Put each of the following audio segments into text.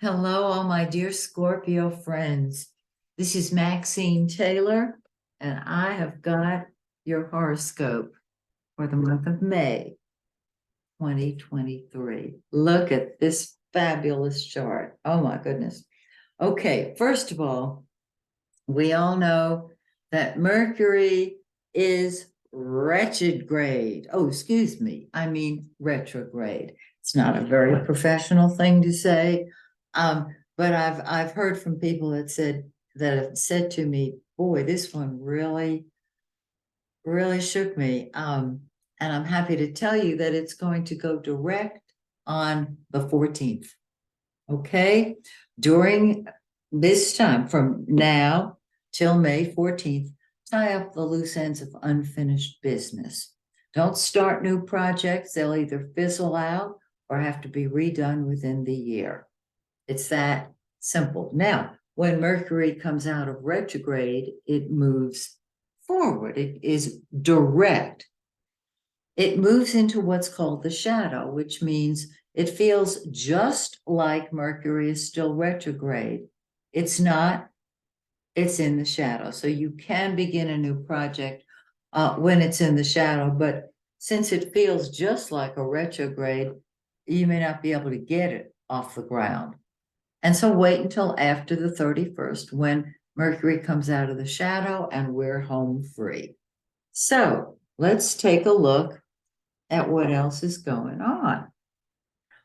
Hello, all my dear Scorpio friends. This is Maxine Taylor, and I have got your horoscope for the month of May 2023. Look at this fabulous chart. Oh my goodness. Okay, first of all, we all know that Mercury is retrograde. Oh, excuse me. I mean retrograde. It's not a very professional thing to say. But I've heard from people that have said to me, boy, this one really shook me. And I'm happy to tell you that it's going to go direct on the 14th. Okay. During this time from now till May 14th, tie up the loose ends of unfinished business. Don't start new projects. They'll either fizzle out or have to be redone within the year. It's that simple. Now, when Mercury comes out of retrograde, it moves forward. It is direct. It moves into what's called the shadow, which means it feels just like Mercury is still retrograde. It's not, it's in the shadow. So you can begin a new project when it's in the shadow, but since it feels just like a retrograde, you may not be able to get it off the ground. And so wait until after the 31st when Mercury comes out of the shadow and we're home free. So let's take a look at what else is going on.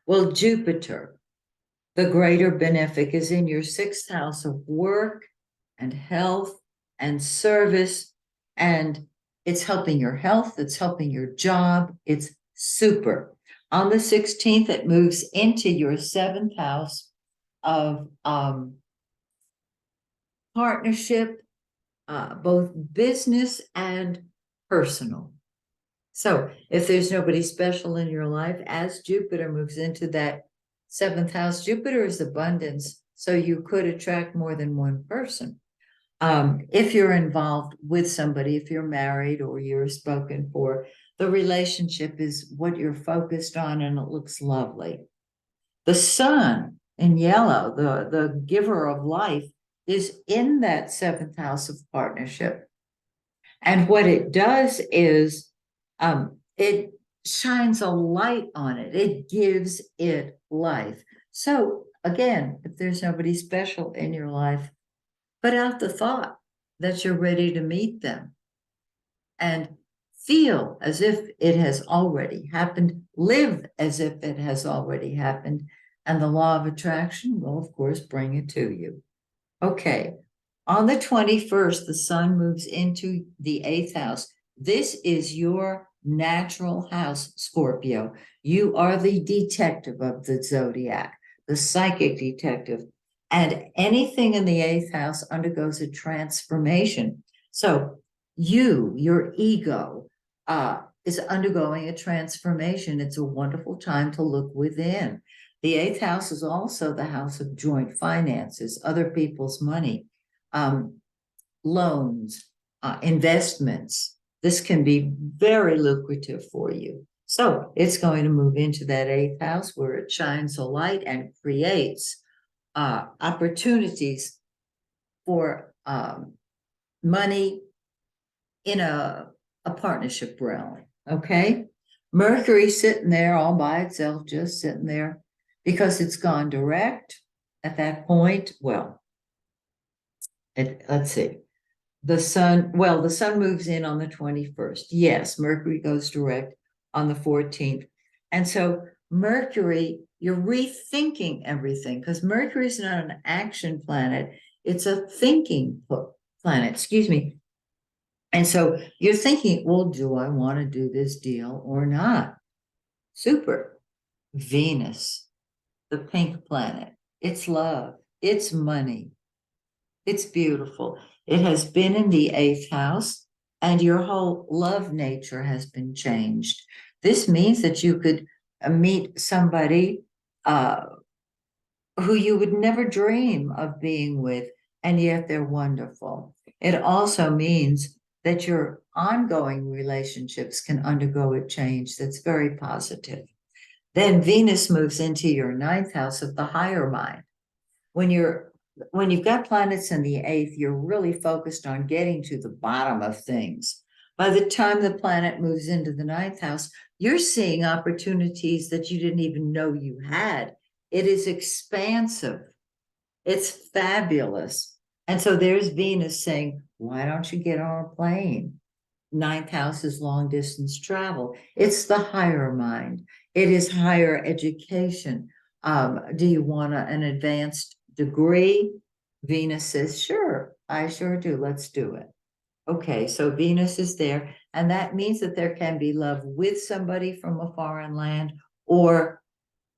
Well, Jupiter, the greater benefic, is in your sixth house of work and health and service. And it's helping your health, it's helping your job. It's super. On the 16th, it moves into your seventh house of partnership, both business and personal. So if there's nobody special in your life, as Jupiter moves into that seventh house, Jupiter is abundance, so you could attract more than one person. If you're involved with somebody, if you're married or you're spoken for, the relationship is what you're focused on and it looks lovely. The sun in yellow, the giver of life, is in that seventh house of partnership. And what it does is it shines a light on it. It gives it life. So again, if there's nobody special in your life, put out the thought that you're ready to meet them and feel as if it has already happened, live as if it has already happened, and the law of attraction will, of course, bring it to you. Okay, on the 21st, the sun moves into the eighth house. This is your natural house, Scorpio. You are the detective of the zodiac, the psychic detective. And anything in the eighth house undergoes a transformation. So your ego, is undergoing a transformation. It's a wonderful time to look within. The eighth house is also the house of joint finances, other people's money, loans, investments. This can be very lucrative for you. So it's going to move into that eighth house where it shines a light and creates opportunities for money in a partnership realm. Okay. Mercury sitting there all by itself, just sitting there because it's gone direct at that point. Well, let's see. The sun moves in on the 21st. Yes, Mercury goes direct on the 14th. And so Mercury, you're rethinking everything because Mercury is not an action planet. It's a thinking planet, excuse me. And so you're thinking, well, do I want to do this deal or not? Super. Venus, the pink planet. It's love. It's money. It's beautiful. It has been in the eighth house, and your whole love nature has been changed. This means that you could meet somebody who you would never dream of being with, and yet they're wonderful. It also means that your ongoing relationships can undergo a change that's very positive. Then Venus moves into your ninth house of the higher mind. When you've got planets in the eighth, you're really focused on getting to the bottom of things. By the time the planet moves into the ninth house, you're seeing opportunities that you didn't even know you had. It is expansive. It's fabulous. And so there's Venus saying, why don't you get on a plane? Ninth house is long distance travel. It's the higher mind. It is higher education. Do you want an advanced degree? Venus says, sure, I sure do. Let's do it. Okay, so Venus is there, and that means that there can be love with somebody from a foreign land, or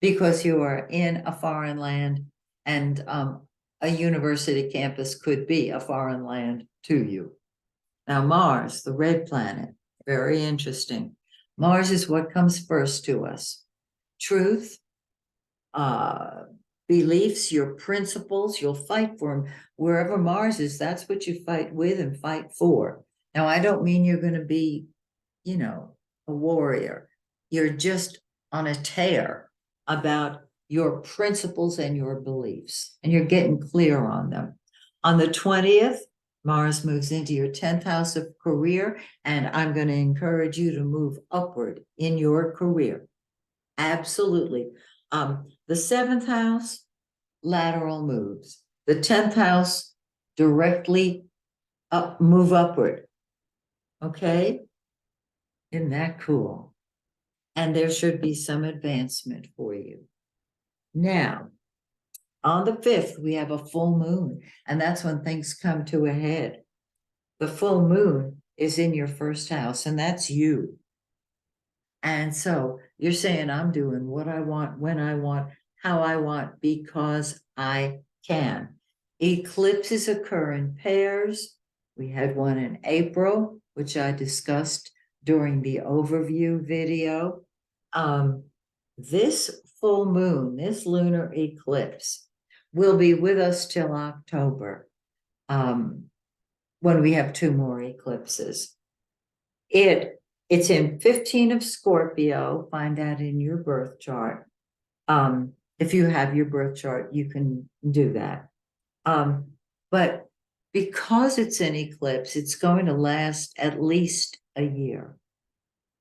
because you are in a foreign land, and a university campus could be a foreign land to you. Now, Mars, the red planet, very interesting. Mars is what comes first to us. Truth, uh, beliefs, your principles, you'll fight for them. Wherever Mars is, that's what you fight with and fight for. Now, I don't mean you're going to be, a warrior. You're just on a tear about your principles and your beliefs, and you're getting clear on them. On the 20th, Mars moves into your 10th house of career, and I'm going to encourage you to move upward in your career. Absolutely. The 7th house, lateral moves. The 10th house, directly move upward. Okay? Isn't that cool? And there should be some advancement for you. Now, on the 5th, we have a full moon, and that's when things come to a head. The full moon is in your first house, and that's you. And so you're saying, I'm doing what I want, when I want, how I want, because I can. Eclipses occur in pairs. We had one in April, which I discussed during the overview video. This full moon, this lunar eclipse, will be with us till October, when we have 2 more eclipses. It's in 15 of Scorpio. Find that in your birth chart. If you have your birth chart, you can do that. But because it's an eclipse, it's going to last at least a year.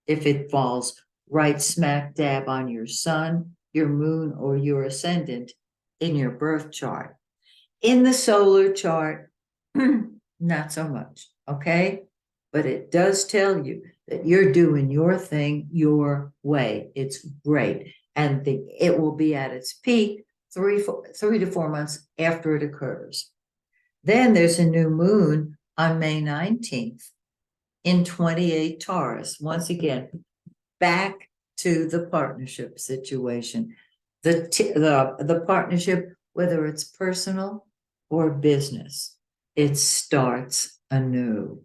If it falls right smack dab on your sun, your moon, or your ascendant in your birth chart. In the solar chart, not so much, okay? But it does tell you that you're doing your thing your way. It's great. And it will be at its peak 3 to 4 months after it occurs. Then there's a new moon on May 19th in 28 Taurus. Once again, back to the partnership situation. The partnership, whether it's personal or business, it starts anew.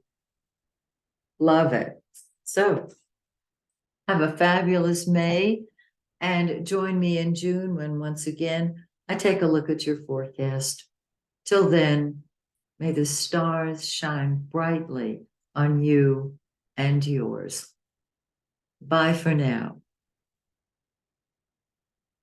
Love it. So have a fabulous May, and join me in June when once again I take a look at your forecast. Till then, may the stars shine brightly on you and yours. Bye for now.